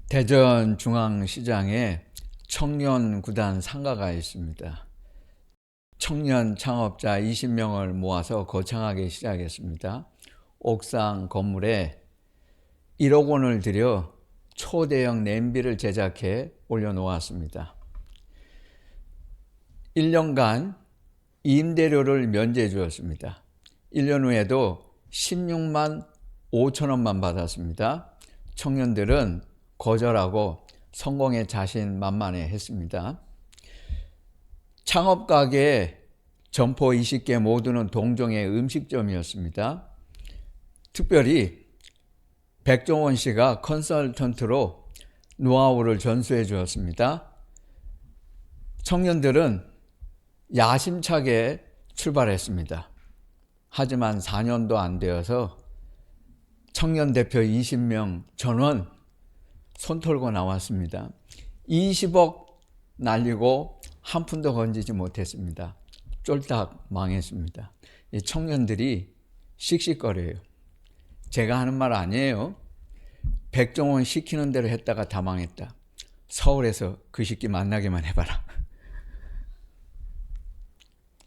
대전중앙시장에 청년구단 상가가 있습니다. 청년 창업자 20명을 모아서 거창하게 시작했습니다. 옥상 건물에 1억 원을 들여 초대형 냄비를 제작해 올려놓았습니다. 1년간 임대료를 면제해 주었습니다. 1년 후에도 16만 5천 원만 받았습니다. 청년들은 거절하고 성공에 자신만만해 했습니다. 창업가게 점포 20개 모두는 동종의 음식점이었습니다. 특별히 백종원 씨가 컨설턴트로 노하우를 전수해 주었습니다. 청년들은 야심차게 출발했습니다. 하지만 4년도 안 되어서 청년 대표 20명 전원 손 털고 나왔습니다. 20억 날리고 한 푼도 건지지 못했습니다. 쫄딱 망했습니다. 이 청년들이 씩씩거려요. 제가 하는 말 아니에요. 백종원 시키는 대로 했다가 다 망했다. 서울에서 그 시끼 만나게만 해봐라.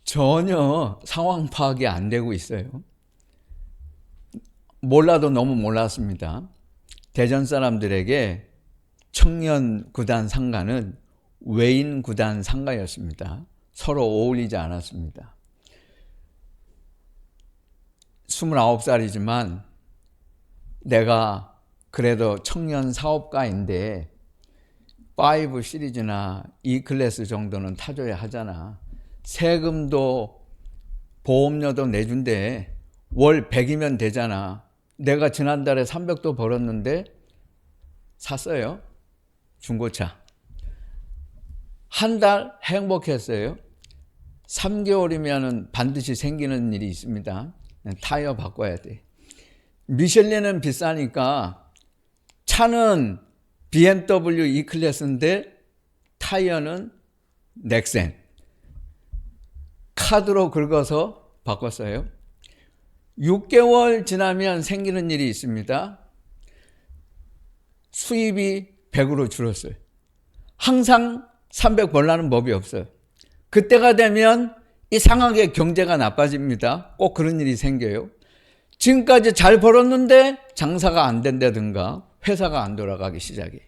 전혀 상황 파악이 안 되고 있어요. 몰라도 너무 몰랐습니다. 대전 사람들에게 청년구단 상가는 외인구단 상가였습니다. 서로 어울리지 않았습니다. 29살이지만 내가 그래도 청년 사업가인데 5 시리즈나 E클래스 정도는 타줘야 하잖아. 세금도 보험료도 내준대. 월 100이면 되잖아. 내가 지난달에 300도 벌었는데 샀어요. 중고차. 한 달 행복했어요. 3개월이면 반드시 생기는 일이 있습니다. 타이어 바꿔야 돼. 미슐린은 비싸니까 차는 BMW E클래스인데 타이어는 넥센. 카드로 긁어서 바꿨어요. 6개월 지나면 생기는 일이 있습니다. 수입이 100으로 줄었어요. 항상 300 벌라는 법이 없어요. 그때가 되면 이상하게 경제가 나빠집니다. 꼭 그런 일이 생겨요. 지금까지 잘 벌었는데 장사가 안 된다든가 회사가 안 돌아가기 시작해.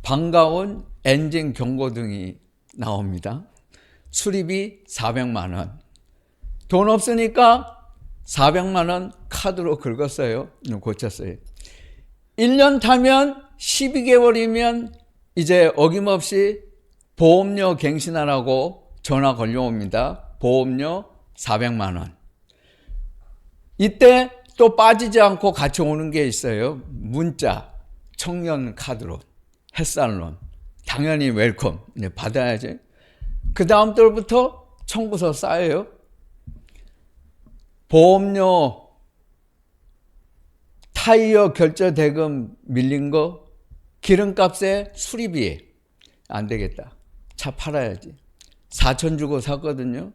반가운 엔진 경고등이 나옵니다. 수리비 400만 원. 돈 없으니까 400만 원 카드로 긁었어요. 고쳤어요. 1년 타면 12개월이면 이제 어김없이 보험료 갱신하라고 전화 걸려옵니다. 보험료 400만 원. 이때 또 빠지지 않고 같이 오는 게 있어요. 문자, 청년 카드론, 햇살론. 당연히 웰컴. 받아야지. 그 다음 달부터 청구서 쌓여요. 보험료, 타이어 결제 대금 밀린 거, 기름값에 수리비 안 되겠다. 차 팔아야지. 4천 주고 샀거든요.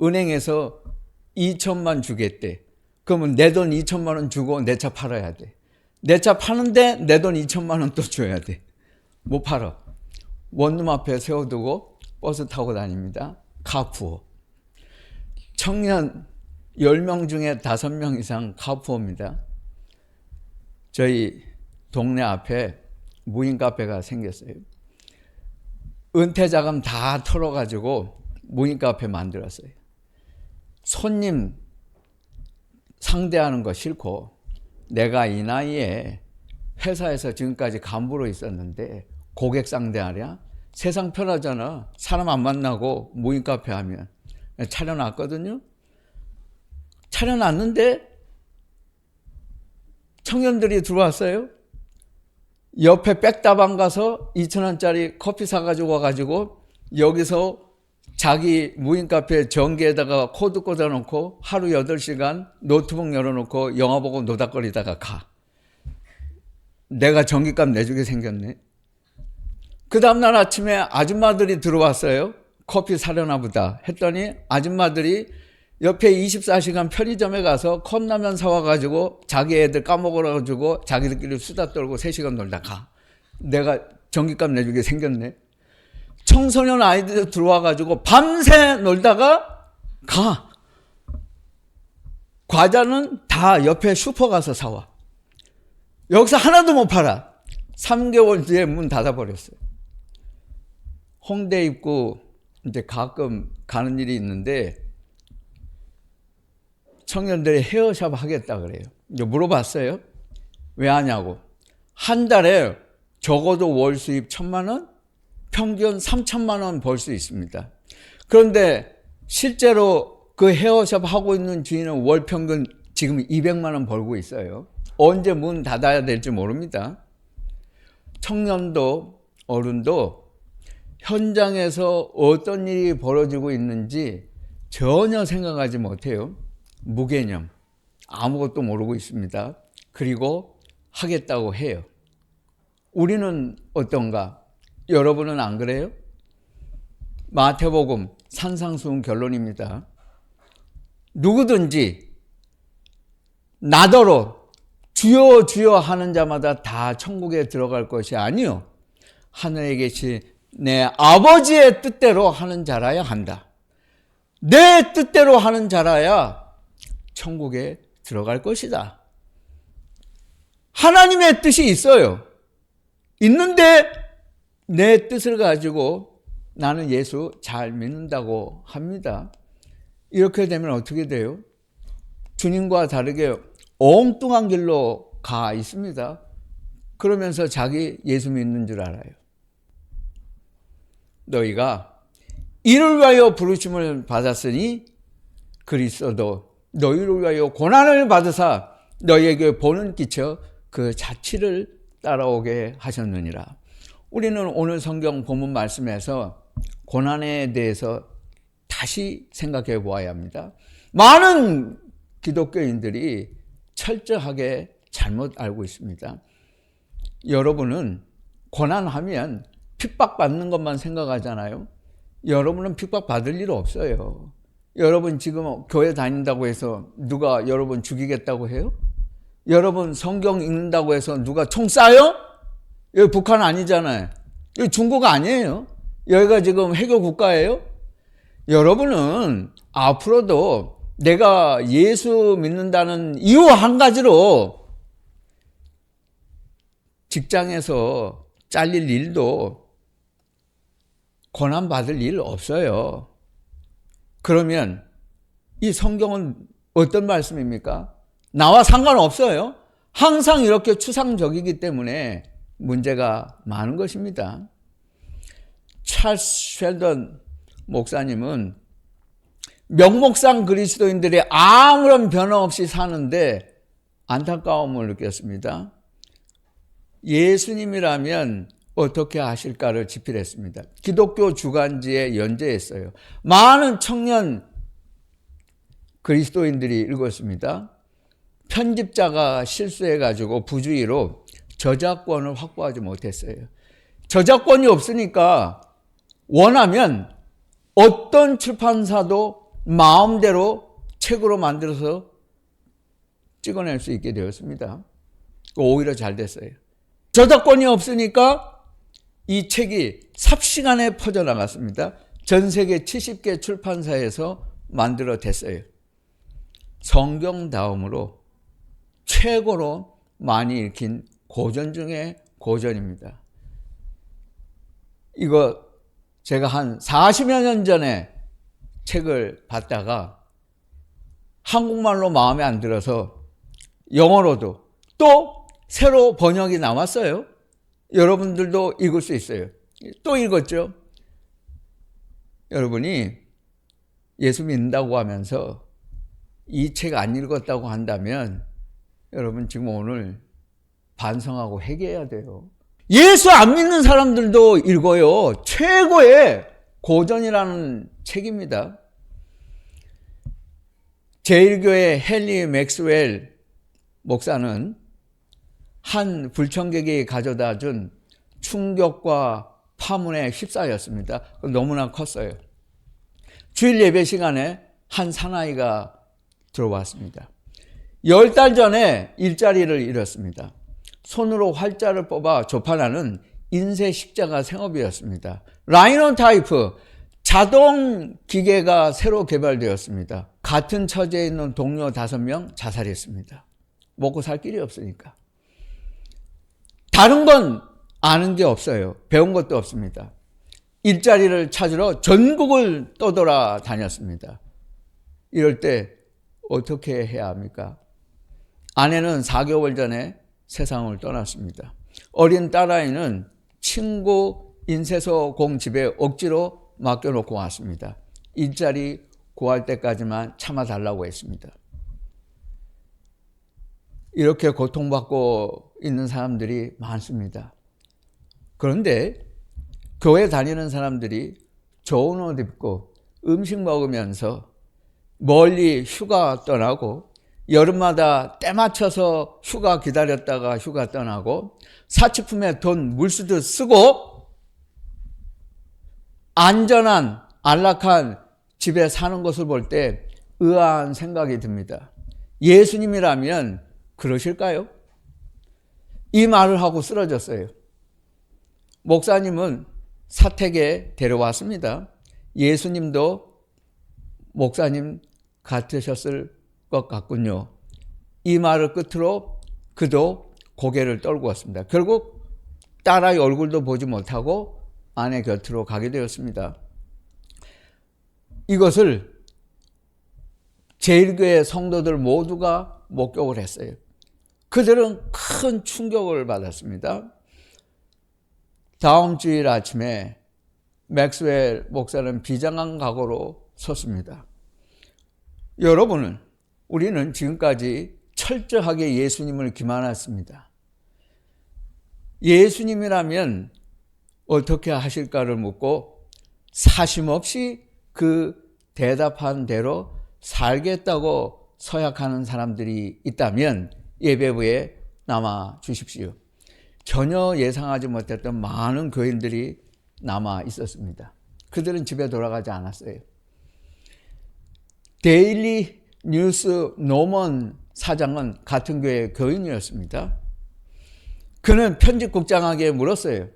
은행에서 2천만 주겠대. 그러면 내 돈 2천만 원 주고 내 차 팔아야 돼. 내 차 파는데 내 돈 2천만 원 또 줘야 돼. 못 팔아. 원룸 앞에 세워두고 버스 타고 다닙니다. 카푸어. 청년 10명 중에 5명 이상 카푸어입니다. 저희 동네 앞에 무인 카페가 생겼어요. 은퇴 자금 다 털어가지고 무인 카페 만들었어요. 손님 상대하는 거 싫고 내가 이 나이에 회사에서 지금까지 간부로 있었는데 고객 상대하랴? 세상 편하잖아. 사람 안 만나고 무인 카페 하면. 차려놨거든요. 차려놨는데 청년들이 들어왔어요. 옆에 백다방 가서 2,000원짜리 커피 사가지고 와가지고 여기서 자기 무인 카페 전기에다가 코드 꽂아놓고 하루 8시간 노트북 열어놓고 영화 보고 노닥거리다가 가. 내가 전기값 내주게 생겼네. 그 다음날 아침에 아줌마들이 들어왔어요. 커피 사려나 보다 했더니 아줌마들이 옆에 24시간 편의점에 가서 컵라면 사와가지고 자기 애들 까먹어가지고 자기들끼리 수다 떨고 3시간 놀다 가. 내가 전기값 내주게 생겼네. 청소년 아이들 들어와가지고 밤새 놀다가 가. 과자는 다 옆에 슈퍼 가서 사와. 여기서 하나도 못 팔아. 3개월 뒤에 문 닫아버렸어요. 홍대 입구 이제 가끔 가는 일이 있는데 청년들이 헤어샵 하겠다 그래요. 이제 물어봤어요. 왜 하냐고. 한 달에 적어도 월 수입 1,000만 원, 평균 3,000만 원 벌 수 있습니다. 그런데 실제로 그 헤어샵 하고 있는 주인은 월 평균 지금 200만 원 벌고 있어요. 언제 문 닫아야 될지 모릅니다. 청년도 어른도 현장에서 어떤 일이 벌어지고 있는지 전혀 생각하지 못해요. 무개념, 아무것도 모르고 있습니다. 그리고 하겠다고 해요. 우리는 어떤가? 여러분은 안 그래요? 마태복음 산상수훈 결론입니다. 누구든지 나더러 주여 주여 하는 자마다 다 천국에 들어갈 것이 아니요 하늘에 계신 내 아버지의 뜻대로 하는 자라야 한다. 내 뜻대로 하는 자라야 천국에 들어갈 것이다. 하나님의 뜻이 있어요. 있는데 내 뜻을 가지고 나는 예수 잘 믿는다고 합니다. 이렇게 되면 어떻게 돼요? 주님과 다르게 엉뚱한 길로 가 있습니다. 그러면서 자기 예수 믿는 줄 알아요. 너희가 이를 위하여 부르심을 받았으니 그리스도도 너희를 위하여 고난을 받으사 너희에게 본은 끼쳐 그 자치를 따라오게 하셨느니라. 우리는 오늘 성경 본문 말씀에서 고난에 대해서 다시 생각해 보아야 합니다. 많은 기독교인들이 철저하게 잘못 알고 있습니다. 여러분은 고난하면 핍박받는 것만 생각하잖아요. 여러분은 핍박받을 일 없어요. 여러분 지금 교회 다닌다고 해서 누가 여러분 죽이겠다고 해요? 여러분 성경 읽는다고 해서 누가 총 쏴요? 여기 북한 아니잖아요. 여기 중국 아니에요. 여기가 지금 해교 국가예요. 여러분은 앞으로도 내가 예수 믿는다는 이유 한 가지로 직장에서 잘릴 일도 고난받을 일 없어요. 그러면 이 성경은 어떤 말씀입니까? 나와 상관없어요. 항상 이렇게 추상적이기 때문에 문제가 많은 것입니다. 찰스 쉘던 목사님은 명목상 그리스도인들이 아무런 변화 없이 사는데 안타까움을 느꼈습니다. 예수님이라면 어떻게 하실까를 집필했습니다. 기독교 주간지에 연재했어요. 많은 청년 그리스도인들이 읽었습니다. 편집자가 실수해가지고 부주의로 저작권을 확보하지 못했어요. 저작권이 없으니까 원하면 어떤 출판사도 마음대로 책으로 만들어서 찍어낼 수 있게 되었습니다. 오히려 잘 됐어요. 저작권이 없으니까 이 책이 삽시간에 퍼져나갔습니다. 전 세계 70개 출판사에서 만들어냈어요. 성경 다음으로 최고로 많이 읽힌 고전 중에 고전입니다. 이거 제가 한 40여 년 전에 책을 봤다가 한국말로 마음에 안 들어서 영어로도 또 새로 번역이 나왔어요. 여러분들도 읽을 수 있어요. 또 읽었죠. 여러분이 예수 믿는다고 하면서 이 책 안 읽었다고 한다면 여러분 지금 오늘 반성하고 회개해야 돼요. 예수 안 믿는 사람들도 읽어요. 최고의 고전이라는 책입니다. 제1교회 헨리 맥스웰 목사는 한 불청객이 가져다 준 충격과 파문에 휩싸였습니다. 너무나 컸어요. 주일 예배 시간에 한 사나이가 들어왔습니다. 10달 전에 일자리를 잃었습니다. 손으로 활자를 뽑아 조판하는 인쇄 식자가 생업이었습니다. 라이노타이프 자동 기계가 새로 개발되었습니다. 같은 처지에 있는 동료 5명 자살했습니다. 먹고 살 길이 없으니까. 다른 건 아는 게 없어요. 배운 것도 없습니다. 일자리를 찾으러 전국을 떠돌아 다녔습니다. 이럴 때 어떻게 해야 합니까? 아내는 4개월 전에 세상을 떠났습니다. 어린 딸아이는 친구 인쇄소 공집에 억지로 맡겨놓고 왔습니다. 일자리 구할 때까지만 참아달라고 했습니다. 이렇게 고통받고 있는 사람들이 많습니다. 그런데 교회 다니는 사람들이 좋은 옷 입고 음식 먹으면서 멀리 휴가 떠나고 여름마다 때 맞춰서 휴가 기다렸다가 휴가 떠나고 사치품에 돈 물수도 쓰고 안전한 안락한 집에 사는 것을 볼 때 의아한 생각이 듭니다. 예수님이라면 그러실까요? 이 말을 하고 쓰러졌어요. 목사님은 사택에 데려왔습니다. 예수님도 목사님 같으셨을 것 같군요. 이 말을 끝으로 그도 고개를 떨고 왔습니다. 결국 딸아이 얼굴도 보지 못하고 아내 곁으로 가게 되었습니다. 이것을 제1교회 성도들 모두가 목격을 했어요. 그들은 큰 충격을 받았습니다. 다음 주일 아침에 맥스웰 목사는 비장한 각오로 섰습니다. 우리는 지금까지 철저하게 예수님을 기만했습니다. 예수님이라면 어떻게 하실까를 묻고 사심없이 그 대답한 대로 살겠다고 서약하는 사람들이 있다면 예배부에 남아 주십시오. 전혀 예상하지 못했던 많은 교인들이 남아 있었습니다. 그들은 집에 돌아가지 않았어요. 데일리 뉴스 노먼 사장은 같은 교회 교인이었습니다. 그는 편집국장에게 물었어요.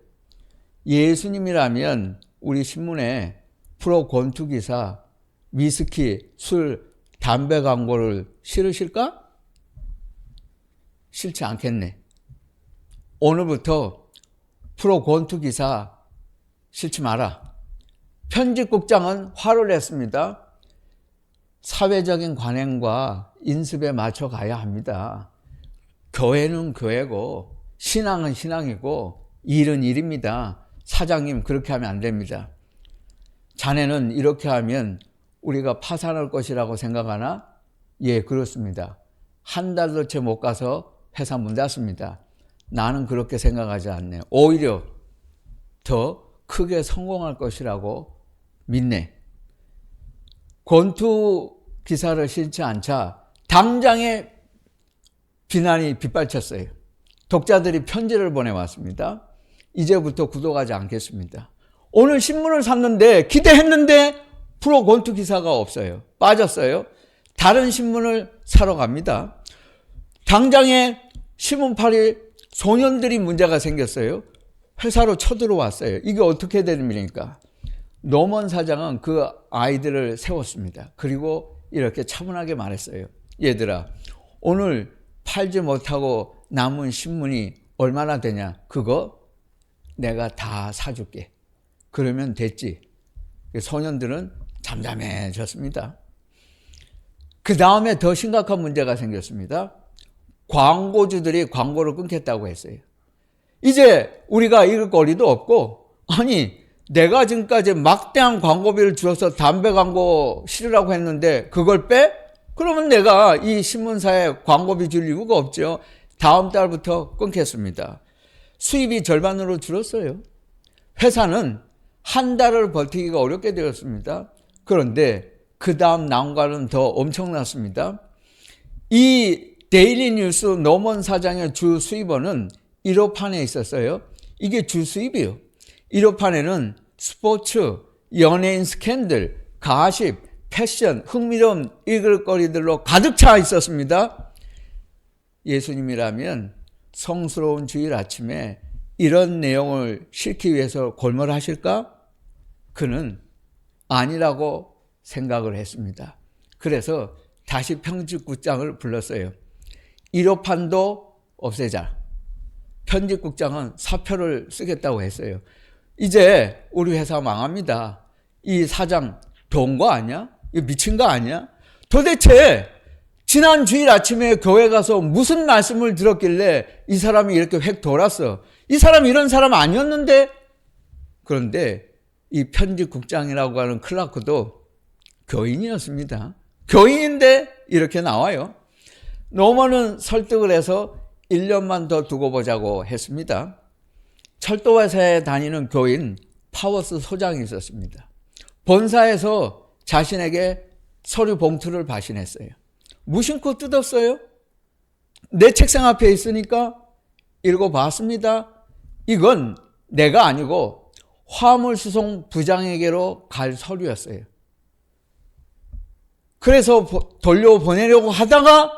예수님이라면 우리 신문에 프로 권투기사, 위스키, 술, 담배 광고를 실으실까? 싫지 않겠네. 오늘부터 프로 권투기사 싫지 마라. 편집국장은 화를 냈습니다. 사회적인 관행과 인습에 맞춰 가야 합니다. 교회는 교회고 신앙은 신앙이고 일은 일입니다. 사장님 그렇게 하면 안 됩니다. 자네는 이렇게 하면 우리가 파산할 것이라고 생각하나? 예, 그렇습니다. 한 달도 채 못 가서 회사 문 닫습니다. 나는 그렇게 생각하지 않네. 오히려 더 크게 성공할 것이라고 믿네. 권투 기사를 싫지 않자 당장에 비난이 빗발쳤어요. 독자들이 편지를 보내왔습니다. 이제부터 구독하지 않겠습니다. 오늘 신문을 샀는데 기대했는데 프로 권투 기사가 없어요. 빠졌어요. 다른 신문을 사러 갑니다. 당장에 신문팔이 소년들이 문제가 생겼어요. 회사로 쳐들어왔어요. 이게 어떻게 되는 일입니까? 노먼 사장은 그 아이들을 세웠습니다. 그리고 이렇게 차분하게 말했어요. 얘들아, 오늘 팔지 못하고 남은 신문이 얼마나 되냐? 그거 내가 다 사줄게. 그러면 됐지. 소년들은 잠잠해졌습니다. 그 다음에 더 심각한 문제가 생겼습니다. 광고주들이 광고를 끊겠다고 했어요. 이제 우리가 읽을 거리도 없고, 아니 내가 지금까지 막대한 광고비를 줄여서 담배 광고 실으라고 했는데 그걸 빼? 그러면 내가 이 신문사에 광고비 줄 이유가 없죠. 다음 달부터 끊겠습니다. 수입이 절반으로 줄었어요. 회사는 한 달을 버티기가 어렵게 되었습니다. 그런데 그 다음 난관은 더 엄청났습니다. 이 데일리 뉴스 노먼 사장의 주 수입원은 1호판에 있었어요. 이게 주 수입이에요. 1호판에는 스포츠, 연예인 스캔들, 가십, 패션, 흥미로운 읽을거리들로 가득 차 있었습니다. 예수님이라면 성스러운 주일 아침에 이런 내용을 싣기 위해서 골몰하실까? 그는 아니라고 생각을 했습니다. 그래서 다시 편집국장을 불렀어요. 일요판도 없애자. 편집국장은 사표를 쓰겠다고 했어요. 이제 우리 회사 망합니다. 이 사장 돈 거 아니야? 이거 미친 거 아니야? 도대체 지난 주일 아침에 교회 가서 무슨 말씀을 들었길래 이 사람이 이렇게 획 돌았어? 이 사람 이런 사람 아니었는데? 그런데 이 편집국장이라고 하는 클라크도 교인이었습니다. 교인인데 이렇게 나와요. 노먼은 설득을 해서 1년만 더 두고 보자고 했습니다. 철도회사에 다니는 교인 파워스 소장이 있었습니다. 본사에서 자신에게 서류 봉투를 발신했어요. 무심코 뜯었어요. 내 책상 앞에 있으니까 읽어봤습니다. 이건 내가 아니고 화물수송 부장에게로 갈 서류였어요. 그래서 돌려보내려고 하다가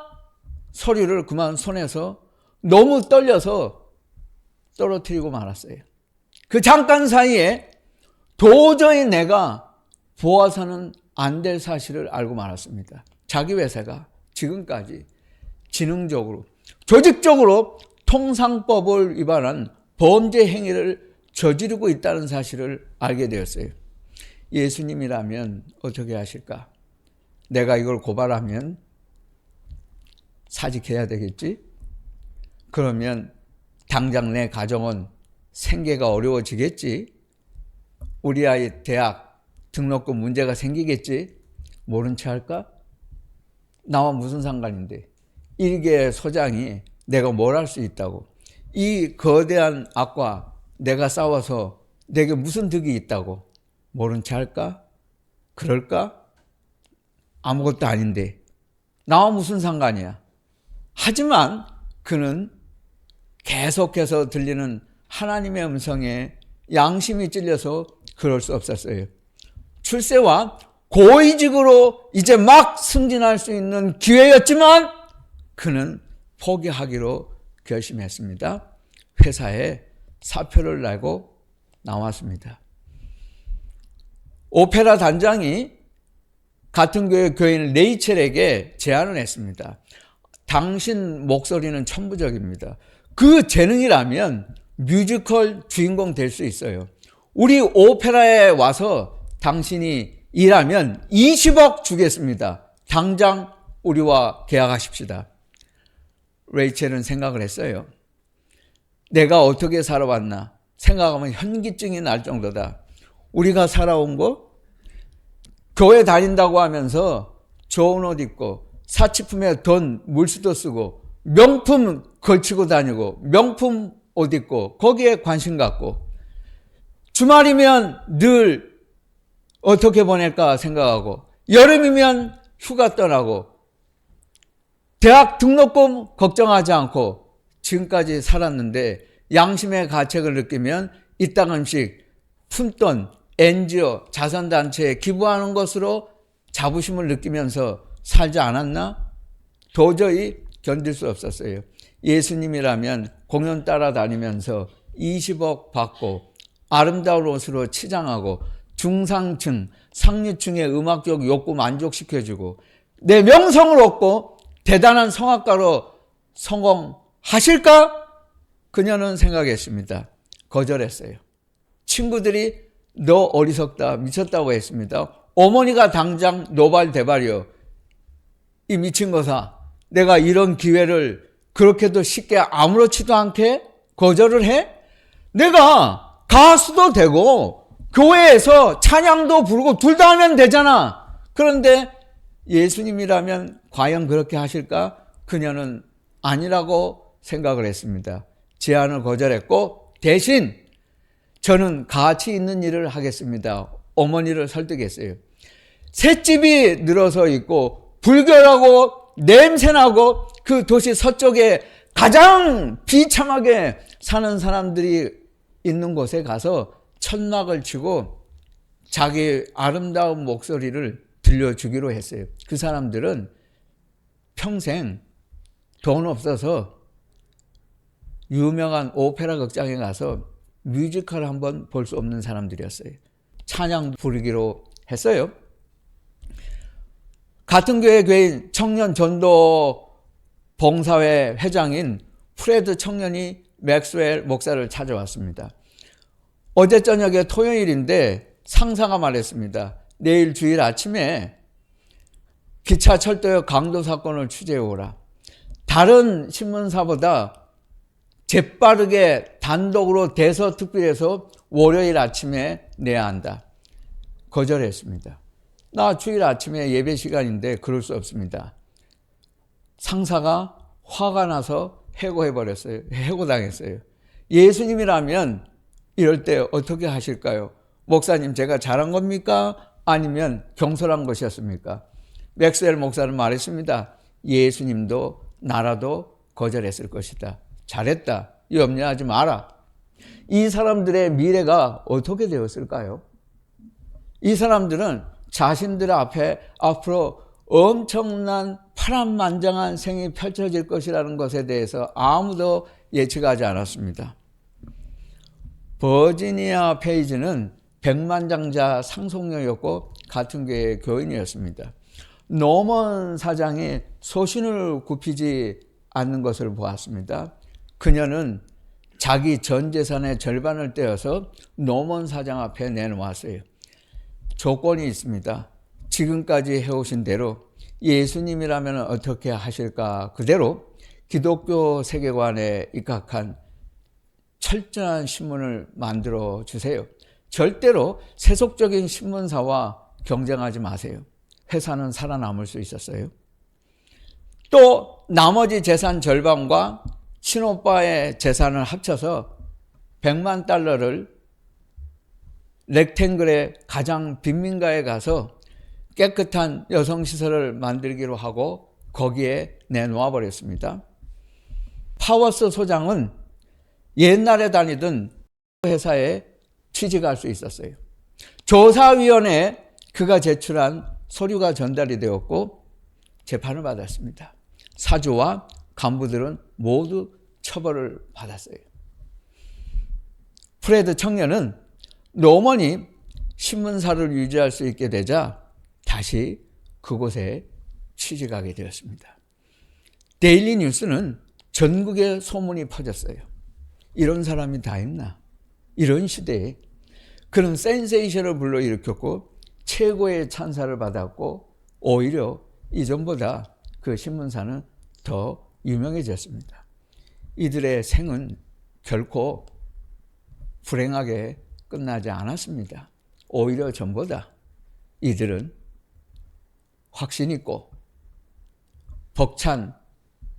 서류를 그만 손에서 너무 떨려서 떨어뜨리고 말았어요. 그 잠깐 사이에 도저히 내가 보아서는 안 될 사실을 알고 말았습니다. 자기 회사가 지금까지 지능적으로, 조직적으로 통상법을 위반한 범죄 행위를 저지르고 있다는 사실을 알게 되었어요. 예수님이라면 어떻게 하실까? 내가 이걸 고발하면 사직해야 되겠지? 그러면 당장 내 가정은 생계가 어려워지겠지? 우리 아이 대학 등록금 문제가 생기겠지? 모른 체 할까? 나와 무슨 상관인데? 일개 소장이 내가 뭘 할 수 있다고? 이 거대한 악과 내가 싸워서 내게 무슨 득이 있다고? 모른 체 할까? 그럴까? 아무것도 아닌데 나와 무슨 상관이야? 하지만 그는 계속해서 들리는 하나님의 음성에 양심이 찔려서 그럴 수 없었어요. 출세와 고위직으로 이제 막 승진할 수 있는 기회였지만 그는 포기하기로 결심했습니다. 회사에 사표를 내고 나왔습니다. 오페라 단장이 같은 교회 교인 레이첼에게 제안을 했습니다. 당신 목소리는 천부적입니다. 그 재능이라면 뮤지컬 주인공 될 수 있어요. 우리 오페라에 와서 당신이 일하면 20억 주겠습니다. 당장 우리와 계약하십시다. 레이첼은 생각을 했어요. 내가 어떻게 살아왔나 생각하면 현기증이 날 정도다. 우리가 살아온 거? 교회 다닌다고 하면서 좋은 옷 입고 사치품에 돈 물수도 쓰고 명품 걸치고 다니고 명품 옷 입고 거기에 관심 갖고 주말이면 늘 어떻게 보낼까 생각하고 여름이면 휴가 떠나고 대학 등록금 걱정하지 않고 지금까지 살았는데 양심의 가책을 느끼면 이따금씩 푼돈, NGO, 자선단체에 기부하는 것으로 자부심을 느끼면서 살지 않았나? 도저히 견딜 수 없었어요. 예수님이라면 공연 따라다니면서 20억 받고 아름다운 옷으로 치장하고 중상층, 상류층의 음악적 욕구 만족시켜주고 내 명성을 얻고 대단한 성악가로 성공하실까? 그녀는 생각했습니다. 거절했어요. 친구들이 너 어리석다, 미쳤다고 했습니다. 어머니가 당장 노발대발이요. 이 미친 거사, 내가 이런 기회를 그렇게도 쉽게 아무렇지도 않게 거절을 해? 내가 가수도 되고 교회에서 찬양도 부르고 둘 다 하면 되잖아. 그런데 예수님이라면 과연 그렇게 하실까? 그녀는 아니라고 생각을 했습니다. 제안을 거절했고 대신 저는 가치 있는 일을 하겠습니다. 어머니를 설득했어요. 셋집이 늘어서 있고 불결하고 냄새나고 그 도시 서쪽에 가장 비참하게 사는 사람들이 있는 곳에 가서 천막을 치고 자기 아름다운 목소리를 빌려주기로 했어요. 그 사람들은 평생 돈 없어서 유명한 오페라 극장에 가서 뮤지컬 한번 볼 수 없는 사람들이었어요. 찬양 부르기로 했어요. 같은 교회 교인 청년 전도 봉사회 회장인 프레드 청년이 맥스웰 목사를 찾아왔습니다. 어제 저녁에 토요일인데 상사가 말했습니다. 내일 주일 아침에 기차 철도역 강도 사건을 취재해 오라. 다른 신문사보다 재빠르게 단독으로 대서특필해서 월요일 아침에 내야 한다. 거절했습니다. 나 주일 아침에 예배 시간인데 그럴 수 없습니다. 상사가 화가 나서 해고해버렸어요. 해고당했어요. 예수님이라면 이럴 때 어떻게 하실까요? 목사님, 제가 잘한 겁니까? 아니면 경솔한 것이었습니까? 맥스웰 목사는 말했습니다. 예수님도 나라도 거절했을 것이다. 잘했다. 염려하지 마라. 이 사람들의 미래가 어떻게 되었을까요? 이 사람들은 자신들 앞에 앞으로 엄청난 파란만장한 생이 펼쳐질 것이라는 것에 대해서 아무도 예측하지 않았습니다. 버지니아 페이지는 백만장자 상속녀였고 같은 교회의 교인이었습니다. 노먼 사장이 소신을 굽히지 않는 것을 보았습니다. 그녀는 자기 전 재산의 절반을 떼어서 노먼 사장 앞에 내놓았어요. 조건이 있습니다. 지금까지 해오신 대로 예수님이라면 어떻게 하실까? 그대로 기독교 세계관에 입각한 철저한 신문을 만들어 주세요. 절대로 세속적인 신문사와 경쟁하지 마세요. 회사는 살아남을 수 있었어요. 또 나머지 재산 절반과 친오빠의 재산을 합쳐서 $1,000,000를 렉탱글의 가장 빈민가에 가서 깨끗한 여성시설을 만들기로 하고 거기에 내놓아 버렸습니다. 파워스 소장은 옛날에 다니던 회사에 취직할 수 있었어요. 조사위원회에 그가 제출한 서류가 전달이 되었고 재판을 받았습니다. 사주와 간부들은 모두 처벌을 받았어요. 프레드 청년은 노먼이 신문사를 유지할 수 있게 되자 다시 그곳에 취직하게 되었습니다. 데일리 뉴스는 전국에 소문이 퍼졌어요. 이런 사람이 다 있나? 이런 시대에 그런 센세이션을 불러일으켰고 최고의 찬사를 받았고 오히려 이전보다 그 신문사는 더 유명해졌습니다. 이들의 생은 결코 불행하게 끝나지 않았습니다. 오히려 전보다 이들은 확신 있고 벅찬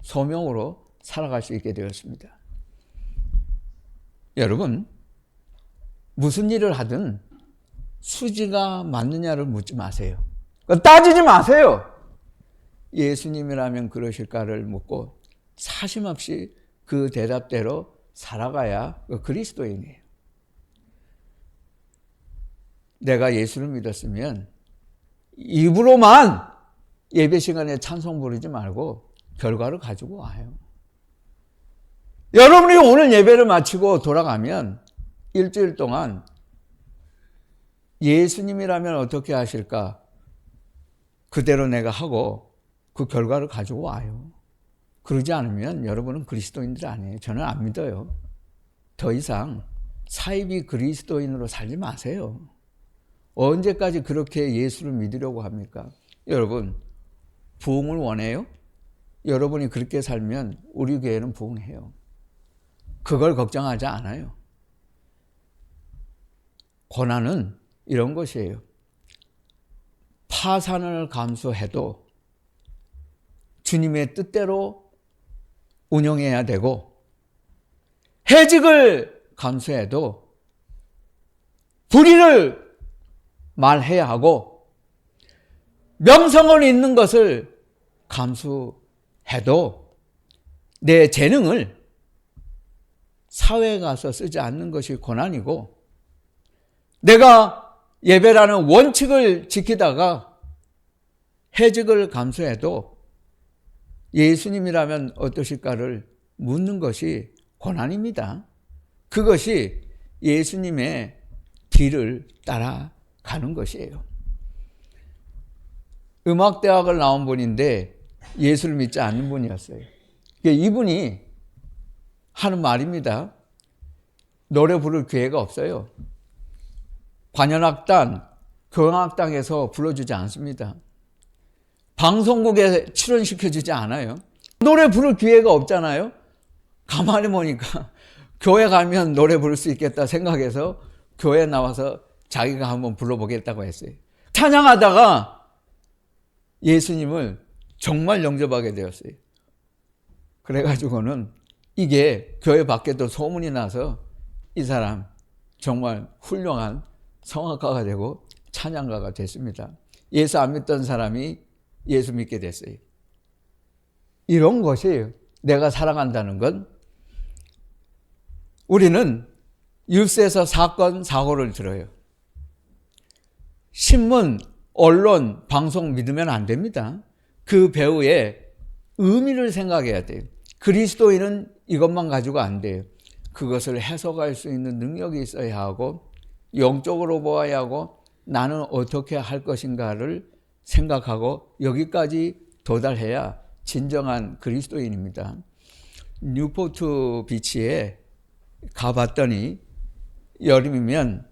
소명으로 살아갈 수 있게 되었습니다. 여러분, 무슨 일을 하든 수지가 맞느냐를 묻지 마세요. 따지지 마세요. 예수님이라면 그러실까를 묻고 사심 없이 그 대답대로 살아가야 그리스도인이에요. 내가 예수를 믿었으면 입으로만 예배 시간에 찬송 부르지 말고 결과를 가지고 와요. 여러분이 오늘 예배를 마치고 돌아가면 일주일 동안 예수님이라면 어떻게 하실까? 그대로 내가 하고 그 결과를 가지고 와요. 그러지 않으면 여러분은 그리스도인들 아니에요. 저는 안 믿어요. 더 이상 사입이 그리스도인으로 살지 마세요. 언제까지 그렇게 예수를 믿으려고 합니까? 여러분, 부흥을 원해요? 여러분이 그렇게 살면 우리 교회는 부흥해요. 그걸 걱정하지 않아요. 고난은 이런 것이에요. 파산을 감수해도 주님의 뜻대로 운영해야 되고 해직을 감수해도 불의를 말해야 하고 명성을 잇는 것을 감수해도 내 재능을 사회에 가서 쓰지 않는 것이 고난이고 내가 예배라는 원칙을 지키다가 해직을 감수해도 예수님이라면 어떠실까를 묻는 것이 고난입니다. 그것이 예수님의 뒤를 따라가는 것이에요. 음악대학을 나온 분인데 예수를 믿지 않는 분이었어요. 이분이 하는 말입니다. 노래 부를 기회가 없어요. 관현악단, 교향악단에서 불러주지 않습니다. 방송국에 출연시켜주지 않아요. 노래 부를 기회가 없잖아요. 가만히 보니까 교회 가면 노래 부를 수 있겠다 생각해서 교회 나와서 자기가 한번 불러보겠다고 했어요. 찬양하다가 예수님을 정말 영접하게 되었어요. 그래가지고는 이게 교회 밖에도 소문이 나서 이 사람 정말 훌륭한 성악가가 되고 찬양가가 됐습니다. 예수 안 믿던 사람이 예수 믿게 됐어요. 이런 것이 내가 살아간다는 건, 우리는 뉴스에서 사건, 사고를 들어요. 신문, 언론, 방송 믿으면 안 됩니다. 그 배우의 의미를 생각해야 돼요. 그리스도인은 이것만 가지고 안 돼요. 그것을 해석할 수 있는 능력이 있어야 하고, 영적으로 보아야 하고, 나는 어떻게 할 것인가를 생각하고 여기까지 도달해야 진정한 그리스도인입니다. 뉴포트 비치에 가봤더니 여름이면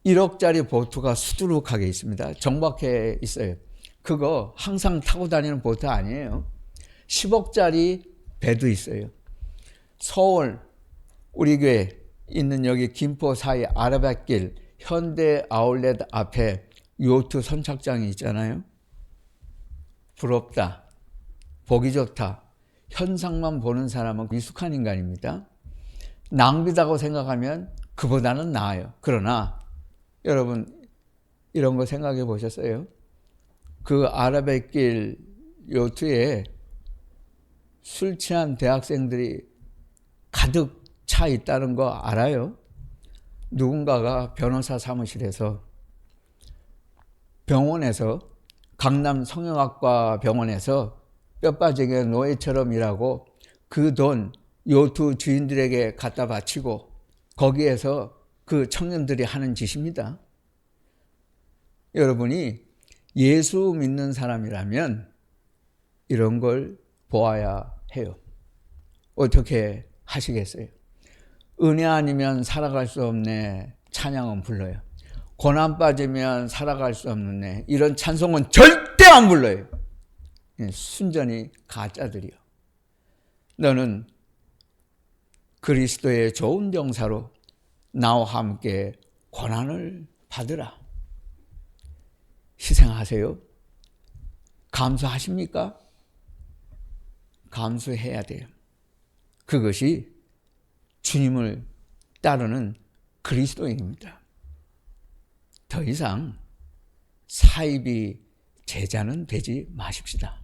1억짜리 보트가 수두룩하게 있습니다. 정박해 있어요. 그거 항상 타고 다니는 보트 아니에요. 10억짜리 배도 있어요. 서울 우리 교회 있는 여기 김포 사이 아라뱃길 현대 아울렛 앞에 요트 선착장이 있잖아요. 부럽다. 보기 좋다. 현상만 보는 사람은 미숙한 인간입니다. 낭비다고 생각하면 그보다는 나아요. 그러나 여러분 이런 거 생각해 보셨어요? 그 아라뱃길 요트에 술 취한 대학생들이 가득 차 있다는 거 알아요? 누군가가 변호사 사무실에서 병원에서 강남 성형외과 병원에서 뼈 빠지게 노예처럼 일하고 그 돈 요트 주인들에게 갖다 바치고 거기에서 그 청년들이 하는 짓입니다. 여러분이 예수 믿는 사람이라면 이런 걸 보아야 해요. 어떻게 하시겠어요? 은혜 아니면 살아갈 수 없네 찬양은 불러요. 고난 빠지면 살아갈 수 없네 이런 찬송은 절대 안 불러요. 순전히 가짜들이요. 너는 그리스도의 좋은 병사로 나와 함께 고난을 받으라. 희생하세요. 감수하십니까? 감수해야 돼요. 그것이 주님을 따르는 그리스도인입니다. 더 이상 사이비 제자는 되지 마십시다.